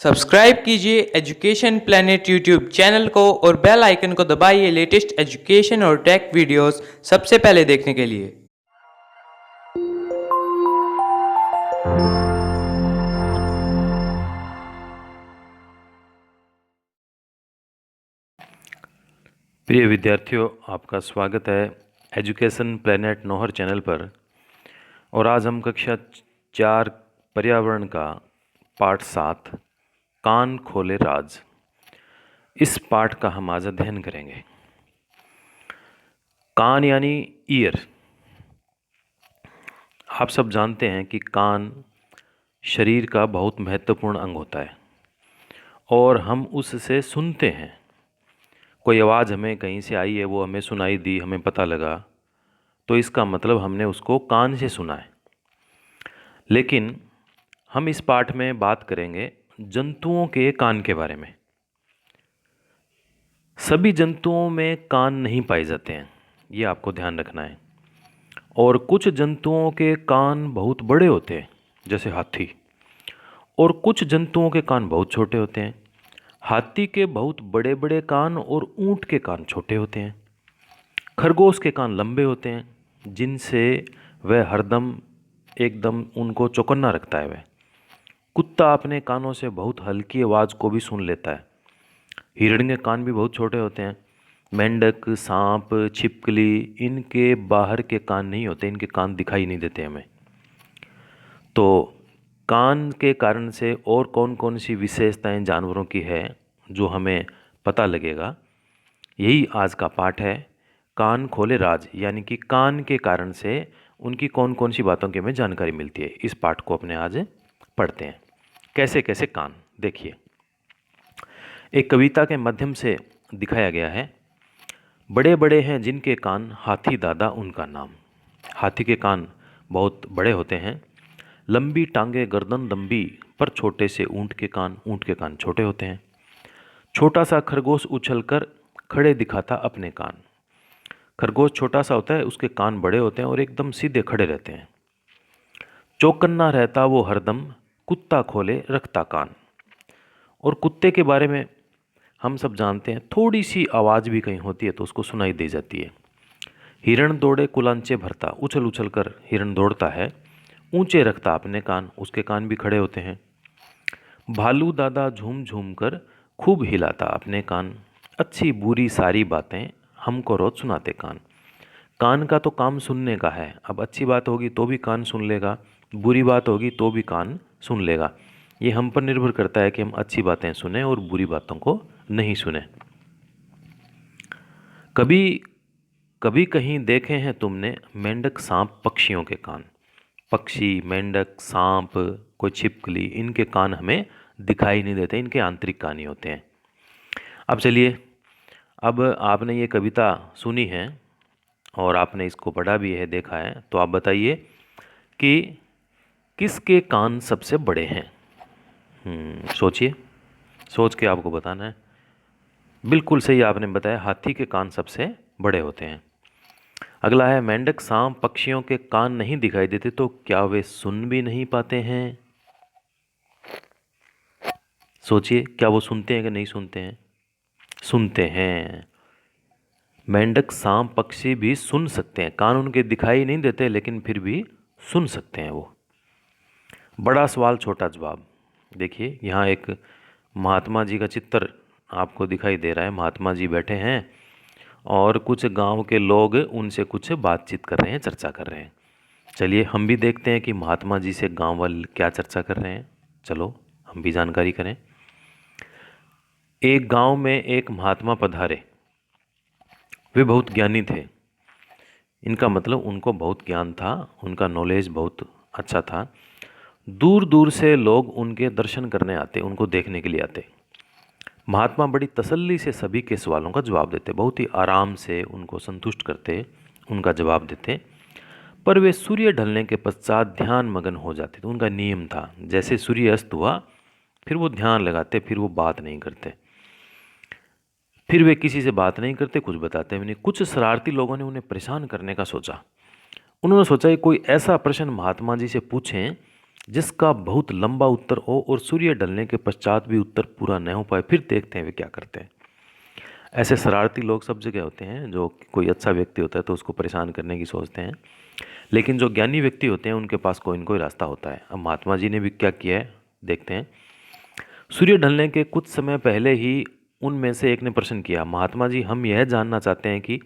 Subscribe कीजिए education planet YouTube channel को और बेल आइकन को दबाइए लेटेस्ट एजुकेशन और टेक वीडियोस सबसे पहले देखने के लिए। प्रिय विद्यार्थियों, आपका स्वागत है एजुकेशन प्लेनेट नौहर चैनल पर। और आज हम कक्षा 4 पर्यावरण का पाठ 7 कान खोले राज, इस पाठ का हम आज अध्ययन करेंगे। कान यानी ईयर। आप सब जानते हैं कि कान शरीर का बहुत महत्वपूर्ण अंग होता है और हम उससे सुनते हैं। कोई आवाज़ हमें कहीं से आई है, वो हमें सुनाई दी, हमें पता लगा, तो इसका मतलब हमने उसको कान से सुना है। लेकिन हम इस पाठ में बात करेंगे जंतुओं के कान के बारे में। सभी जंतुओं में कान नहीं पाए जाते हैं, ये आपको ध्यान रखना है। और कुछ जंतुओं के कान बहुत बड़े होते हैं, जैसे हाथी, और कुछ जंतुओं के कान बहुत छोटे होते हैं। हाथी के बहुत बड़े बड़े कान और ऊंट के कान छोटे होते हैं। खरगोश के कान लंबे होते हैं, जिनसे वह हरदम एकदम उनको चौकन्ना रखता है। वह कुत्ता अपने कानों से बहुत हल्की आवाज़ को भी सुन लेता है। हिरण के कान भी बहुत छोटे होते हैं। मेंढक, सांप, छिपकली, इनके बाहर के कान नहीं होते, इनके कान दिखाई नहीं देते हमें। तो कान के कारण से और कौन कौन सी विशेषताएं जानवरों की है जो हमें पता लगेगा, यही आज का पाठ है। कान खोले राज, यानी कि कान के कारण से उनकी कौन कौन सी बातों की हमें जानकारी मिलती है। इस पाठ को अपने आज पढ़ते हैं। कैसे कैसे कान, देखिए। एक कविता के माध्यम से दिखाया गया है। बड़े बड़े हैं जिनके कान, हाथी दादा उनका नाम। हाथी के कान बहुत बड़े होते हैं। लंबी टांगे, गर्दन लंबी, पर छोटे से ऊंट के कान छोटे होते हैं। छोटा सा खरगोश उछलकर खड़े दिखाता अपने कान। खरगोश छोटा सा होता है, उसके कान बड़े होते हैं और एकदम सीधे खड़े रहते हैं। चौकन्ना रहता वो हरदम, कुत्ता खोले रखता कान। और कुत्ते के बारे में हम सब जानते हैं, थोड़ी सी आवाज़ भी कहीं होती है तो उसको सुनाई दे जाती है। हिरण दौड़े कुलांचे भरता, उछल उछल कर हिरण दौड़ता है। ऊंचे रखता अपने कान, उसके कान भी खड़े होते हैं। भालू दादा झूम झूम कर खूब हिलाता अपने कान। अच्छी बुरी सारी बातें हमको रोज सुनाते कान। कान का तो काम सुनने का है। अब अच्छी बात होगी तो भी कान सुन लेगा, बुरी बात होगी तो भी कान सुन लेगा। ये हम पर निर्भर करता है कि हम अच्छी बातें सुने और बुरी बातों को नहीं सुने। कभी कभी कहीं देखे हैं तुमने मेंढक, सांप, पक्षियों के कान। पक्षी, मेंढक, सांप, कोई छिपकली, इनके कान हमें दिखाई नहीं देते, इनके आंतरिक कान ही होते हैं। अब चलिए, अब आपने ये कविता सुनी है और आपने इसको पढ़ा भी है, देखा है, तो आप बताइए कि किसके कान सबसे बड़े हैं। सोचिए, सोच के आपको बताना है। बिल्कुल सही आपने बताया, हाथी के कान सबसे बड़े होते हैं। अगला है मेंढक, सांप, पक्षियों के कान नहीं दिखाई देते, तो क्या वे सुन भी नहीं पाते हैं? सोचिए, क्या वो सुनते हैं कि नहीं सुनते हैं? सुनते हैं। मेंढक, सांप, पक्षी भी सुन सकते हैं। कान उनके दिखाई नहीं देते, लेकिन फिर भी सुन सकते हैं वो। बड़ा सवाल छोटा जवाब। देखिए, यहाँ एक महात्मा जी का चित्र आपको दिखाई दे रहा है। महात्मा जी बैठे हैं और कुछ गांव के लोग उनसे कुछ बातचीत कर रहे हैं, चर्चा कर रहे हैं। चलिए हम भी देखते हैं कि महात्मा जी से गांव वाले क्या चर्चा कर रहे हैं। चलो हम भी जानकारी करें। एक गांव में एक महात्मा पधारे। वे बहुत ज्ञानी थे। इनका मतलब उनको बहुत ज्ञान था, उनका नॉलेज बहुत अच्छा था। दूर दूर से लोग उनके दर्शन करने आते, उनको देखने के लिए आते। महात्मा बड़ी तसल्ली से सभी के सवालों का जवाब देते, बहुत ही आराम से उनको संतुष्ट करते, उनका जवाब देते। पर वे सूर्य ढलने के पश्चात ध्यान मगन हो जाते थे। उनका नियम था, जैसे सूर्य अस्त हुआ फिर वो ध्यान लगाते, फिर वो बात नहीं करते। फिर वे किसी से बात नहीं करते, कुछ बताते भी नहीं। कुछ शरारती लोगों ने उन्हें परेशान करने का सोचा। उन्होंने सोचा कि कोई ऐसा प्रश्न महात्मा जी से पूछें जिसका बहुत लंबा उत्तर हो और सूर्य ढलने के पश्चात भी उत्तर पूरा न हो पाए, फिर देखते हैं वे क्या करते हैं। ऐसे शरारती लोग सब जगह होते हैं, जो कोई अच्छा व्यक्ति होता है तो उसको परेशान करने की सोचते हैं, लेकिन जो ज्ञानी व्यक्ति होते हैं उनके पास कोई न कोई रास्ता होता है। अब महात्मा जी ने भी क्या किया है, देखते हैं। सूर्य ढलने के कुछ समय पहले ही उनमें से एक ने प्रश्न किया, महात्मा जी, हम यह जानना चाहते हैं कि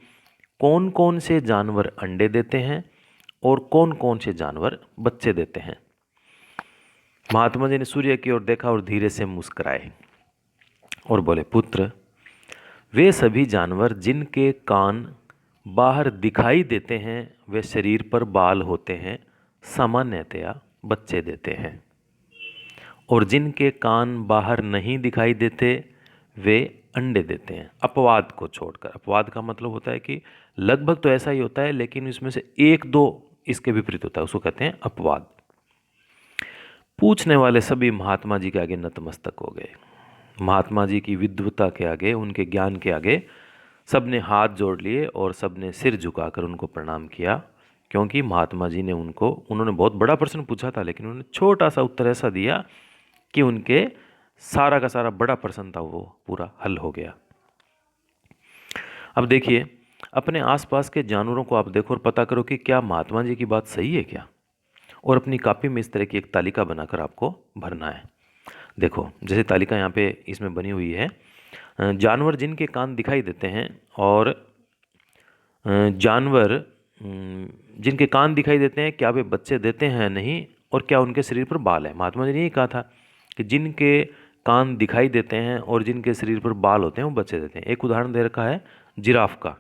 कौन कौन से जानवर अंडे देते हैं और कौन कौन से जानवर बच्चे देते हैं। महात्मा जी ने सूर्य की ओर देखा और धीरे से मुस्कुराए और बोले, पुत्र, वे सभी जानवर जिनके कान बाहर दिखाई देते हैं वे शरीर पर बाल होते हैं, सामान्यतया बच्चे देते हैं, और जिनके कान बाहर नहीं दिखाई देते वे अंडे देते हैं, अपवाद को छोड़कर। अपवाद का मतलब होता है कि लगभग तो ऐसा ही होता है, लेकिन इसमें से एक दो इसके विपरीत होता है, उसको कहते हैं अपवाद। पूछने वाले सभी महात्मा जी के आगे नतमस्तक हो गए। महात्मा जी की विद्वता के आगे, उनके ज्ञान के आगे सब ने हाथ जोड़ लिए और सब ने सिर झुकाकर उनको प्रणाम किया, क्योंकि महात्मा जी ने उन्होंने बहुत बड़ा प्रश्न पूछा था, लेकिन उन्होंने छोटा सा उत्तर ऐसा दिया कि उनके सारा का सारा बड़ा प्रश्न था वो पूरा हल हो गया। अब देखिए, अपने आसपास के जानवरों को आप देखो और पता करो कि क्या महात्मा जी की बात सही है क्या, और अपनी कॉपी में इस तरह की एक तालिका बनाकर आपको भरना है। देखो, जैसे तालिका यहाँ पे इसमें बनी हुई है, जानवर जिनके कान दिखाई देते हैं और जानवर जिनके कान दिखाई देते हैं, क्या वे बच्चे देते हैं नहीं, और क्या उनके शरीर पर बाल है। महात्मा जी ने यही कहा था कि जिनके कान दिखाई देते हैं और जिनके शरीर पर बाल होते हैं वो बच्चे देते हैं। एक उदाहरण दे रखा है जिराफ का।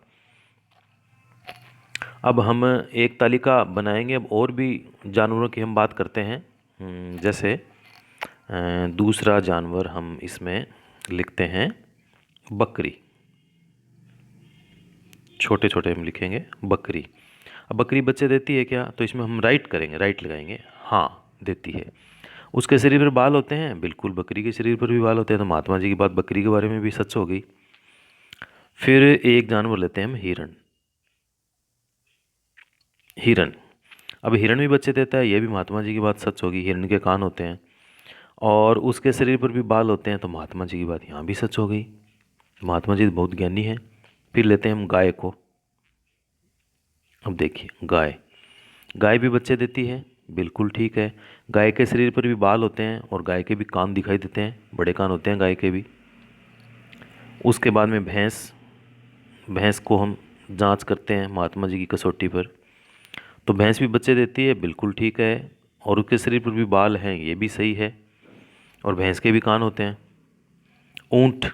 अब हम एक तालिका बनाएंगे, अब और भी जानवरों की हम बात करते हैं। जैसे दूसरा जानवर हम इसमें लिखते हैं बकरी, छोटे छोटे हम लिखेंगे बकरी। अब बकरी बच्चे देती है क्या, तो इसमें हम राइट करेंगे, राइट लगाएंगे, हाँ देती है। उसके शरीर पर बाल होते हैं, बिल्कुल बकरी के शरीर पर भी बाल होते हैं, तो महात्मा जी की बात बकरी के बारे में भी सच हो गई। फिर एक जानवर लेते हैं हम हिरण। हिरण, अब हिरण भी बच्चे देता है, ये भी महात्मा जी की बात सच होगी। हिरण के कान होते हैं और उसके शरीर पर भी बाल होते हैं, तो महात्मा जी की बात यहाँ भी सच हो गई। महात्मा जी बहुत ज्ञानी हैं। फिर लेते हैं हम गाय को। अब देखिए, गाय भी बच्चे देती है, बिल्कुल ठीक है। गाय के शरीर पर भी बाल होते हैं और गाय के भी कान दिखाई देते हैं, बड़े कान होते हैं गाय के भी। उसके बाद में भैंस को हम जांच करते हैं महात्मा जी की कसौटी पर, तो भैंस भी बच्चे देती है, बिल्कुल ठीक है, और उसके शरीर पर भी बाल हैं, ये भी सही है, और भैंस के भी कान होते हैं। ऊंट,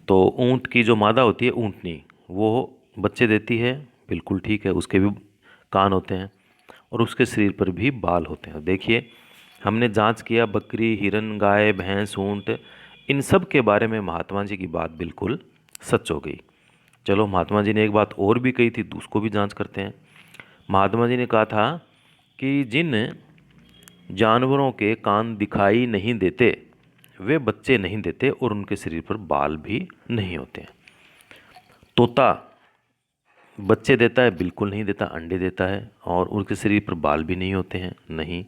तो ऊंट की जो मादा होती है ऊंटनी, वो बच्चे देती है, बिल्कुल ठीक है, उसके भी कान होते हैं और उसके शरीर पर भी बाल होते हैं। देखिए, हमने जांच किया, बकरी, हिरन, गाय, भैंस, ऊंट, इन सब के बारे में महात्मा जी की बात बिल्कुल सच हो गई। चलो, महात्मा जी ने एक बात और भी कही थी, तो उसको भी जांच करते हैं। महात्मा जी ने कहा था कि जिन जानवरों के कान दिखाई नहीं देते वे बच्चे नहीं देते और उनके शरीर पर बाल भी नहीं होते हैं। तोता बच्चे देता है, बिल्कुल नहीं देता, अंडे देता है, और उनके शरीर पर बाल भी नहीं होते हैं, नहीं।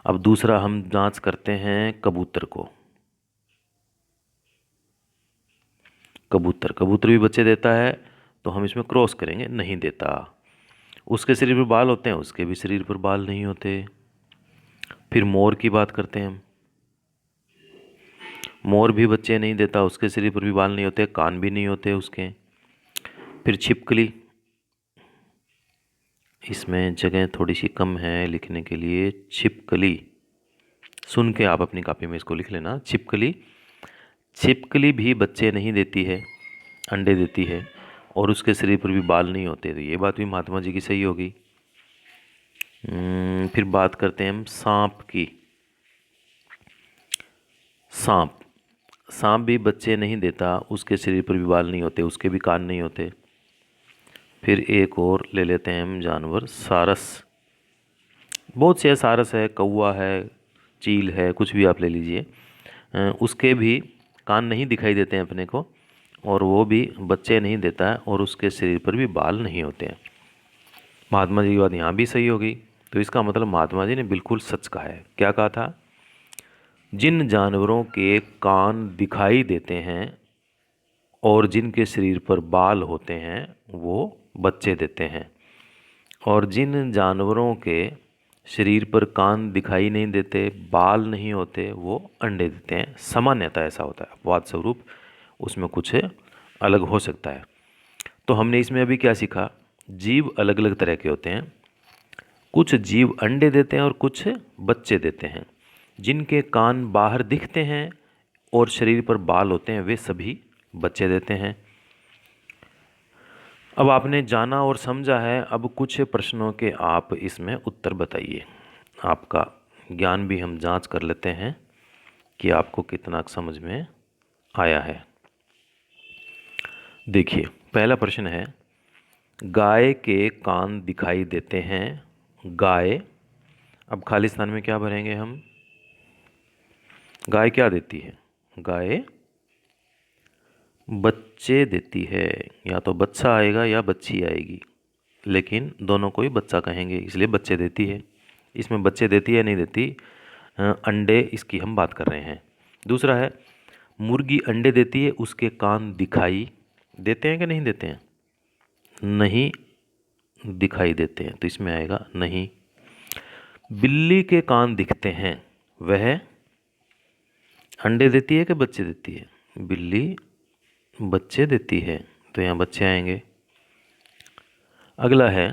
अब दूसरा हम जांच करते हैं कबूतर को। कबूतर भी बच्चे देता है, तो हम इसमें क्रॉस करेंगे, नहीं देता। उसके शरीर पर बाल होते हैं, उसके भी शरीर पर बाल नहीं होते। फिर मोर की बात करते हैं हम। मोर भी बच्चे नहीं देता, उसके शरीर पर भी बाल नहीं होते, कान भी नहीं होते उसके। फिर छिपकली, इसमें जगह थोड़ी सी कम है लिखने के लिए। छिपकली, सुन के आप अपनी कॉपी में इसको लिख लेना। छिपकली भी बच्चे नहीं देती है, अंडे देती है, और उसके शरीर पर भी बाल नहीं होते, तो ये बात भी महात्मा जी की सही होगी। फिर बात करते हैं हम सांप की। सांप भी बच्चे नहीं देता, उसके शरीर पर भी बाल नहीं होते, उसके भी कान नहीं होते। फिर एक और ले लेते हैं हम जानवर, सारस। बहुत से सारस है, कौवा है, चील है, कुछ भी आप ले लीजिए। उसके भी कान नहीं दिखाई देते हैं अपने को, और वो भी बच्चे नहीं देता है, और उसके शरीर पर भी बाल नहीं होते हैं। महात्मा जी की बात यहाँ भी सही हो गई। तो इसका मतलब महात्मा जी ने बिल्कुल सच कहा है। क्या कहा था? जिन जानवरों के कान दिखाई देते हैं और जिनके शरीर पर बाल होते हैं वो बच्चे देते हैं, और जिन जानवरों के शरीर पर कान दिखाई नहीं देते, बाल नहीं होते, वो अंडे देते हैं। सामान्यतः ऐसा होता है, अपवाद स्वरूप उसमें कुछ अलग हो सकता है। तो हमने इसमें अभी क्या सीखा? जीव अलग अलग तरह के होते हैं। कुछ जीव अंडे देते हैं और कुछ बच्चे देते हैं। जिनके कान बाहर दिखते हैं और शरीर पर बाल होते हैं वे सभी बच्चे देते हैं। अब आपने जाना और समझा है, अब कुछ प्रश्नों के आप इसमें उत्तर बताइए। आपका ज्ञान भी हम जांच कर लेते हैं कि आपको कितना समझ में आया है। देखिए, पहला प्रश्न है, गाय के कान दिखाई देते हैं। गाय, अब खालिस्तान में क्या भरेंगे हम? गाय क्या देती है? गाय बच्चे देती है। या तो बच्चा आएगा या बच्ची आएगी, लेकिन दोनों को ही बच्चा कहेंगे, इसलिए बच्चे देती है। इसमें बच्चे देती है नहीं देती, अंडे, इसकी हम बात कर रहे हैं। दूसरा है, मुर्गी अंडे देती है, उसके कान दिखाई देते हैं कि नहीं देते हैं? नहीं दिखाई देते हैं, तो इसमें आएगा नहीं। बिल्ली के कान दिखते हैं, वह अंडे देती है कि बच्चे देती है? बिल्ली बच्चे देती है, तो यहाँ बच्चे आएंगे। अगला है,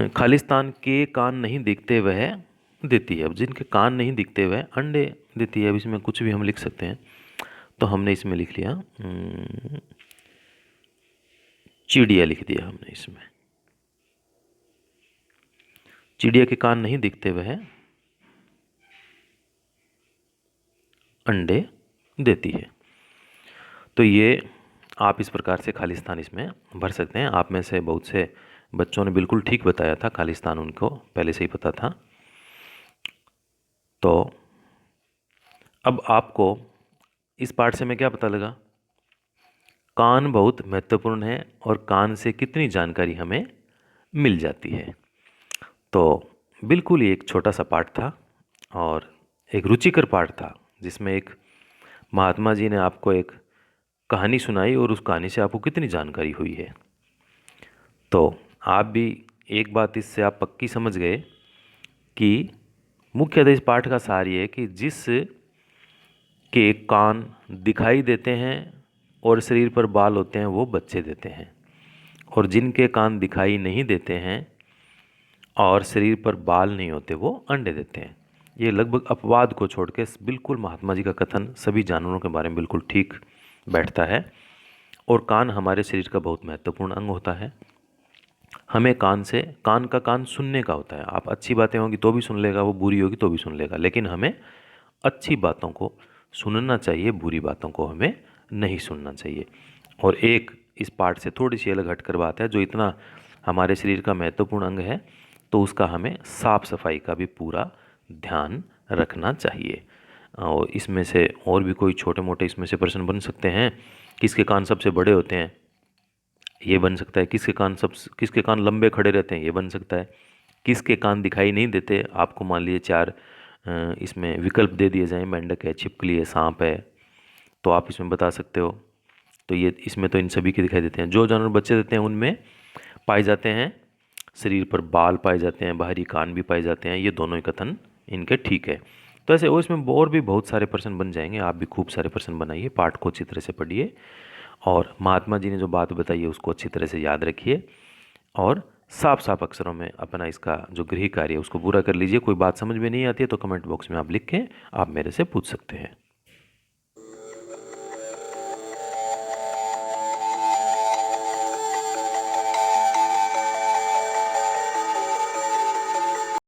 खालिस्तान के कान नहीं दिखते, वह देती है। अब जिनके कान नहीं दिखते वह अंडे देती है। अब इसमें कुछ भी हम लिख सकते हैं, तो हमने इसमें लिख लिया चिड़िया, लिख दिया हमने इसमें। चिड़िया के कान नहीं दिखते, वह अंडे देती है। तो ये आप इस प्रकार से खालिस्तान इसमें भर सकते हैं। आप में से बहुत से बच्चों ने बिल्कुल ठीक बताया था, खालिस्तान उनको पहले से ही पता था। तो अब आपको इस पाठ से में क्या पता लगा? कान बहुत महत्वपूर्ण है और कान से कितनी जानकारी हमें मिल जाती है। तो बिल्कुल ही एक छोटा सा पाठ था और एक रुचिकर पाठ था, जिसमें एक महात्मा जी ने आपको एक कहानी सुनाई और उस कहानी से आपको कितनी जानकारी हुई है। तो आप भी एक बात इससे आप पक्की समझ गए कि मुख्यतः इस पाठ का सार ये है कि जिस के कान दिखाई देते हैं और शरीर पर बाल होते हैं वो बच्चे देते हैं, और जिनके कान दिखाई नहीं देते हैं और शरीर पर बाल नहीं होते वो अंडे देते हैं। ये लगभग अपवाद को छोड़ के बिल्कुल महात्मा जी का कथन सभी जानवरों के बारे में बिल्कुल ठीक बैठता है। और कान हमारे शरीर का बहुत महत्वपूर्ण अंग होता है। हमें कान का कान सुनने का होता है। आप अच्छी बातें होंगी तो भी सुन लेगा, वो बुरी होगी तो भी सुन लेगा, लेकिन हमें अच्छी बातों को सुनना चाहिए, बुरी बातों को हमें नहीं सुनना चाहिए। और एक इस पाठ से थोड़ी सी अलग हटकर बात है, जो इतना हमारे शरीर का महत्वपूर्ण अंग है तो उसका हमें साफ सफाई का भी पूरा ध्यान रखना चाहिए। और इसमें से और भी कोई छोटे मोटे इसमें से प्रश्न बन सकते हैं। किसके कान सबसे बड़े होते हैं, ये बन सकता है। किसके कान लंबे खड़े रहते हैं, ये बन सकता है। किसके कान दिखाई नहीं देते, आपको मान लीजिए 4 इसमें विकल्प दे दिए जाएं, मेंढक है, छिपकली है, सांप है, तो आप इसमें बता सकते हो। तो ये इसमें तो इन सभी के दिखाई देते हैं। जो जानवर बच्चे देते हैं उनमें पाए जाते हैं शरीर पर बाल पाए जाते हैं, बाहरी कान भी पाए जाते हैं। ये दोनों ही कथन इनके ठीक है। तो ऐसे और इसमें और भी बहुत सारे प्रश्न बन जाएंगे। आप भी खूब सारे प्रश्न बनाइए, पाठ को अच्छी तरह से पढ़िए और महात्मा जी ने जो बात बताई है उसको अच्छी तरह से याद रखिए और साफ साफ अक्षरों में अपना इसका जो गृह कार्य है उसको पूरा कर लीजिए। कोई बात समझ में नहीं आती है तो कमेंट बॉक्स में आप लिख के आप मेरे से पूछ सकते हैं।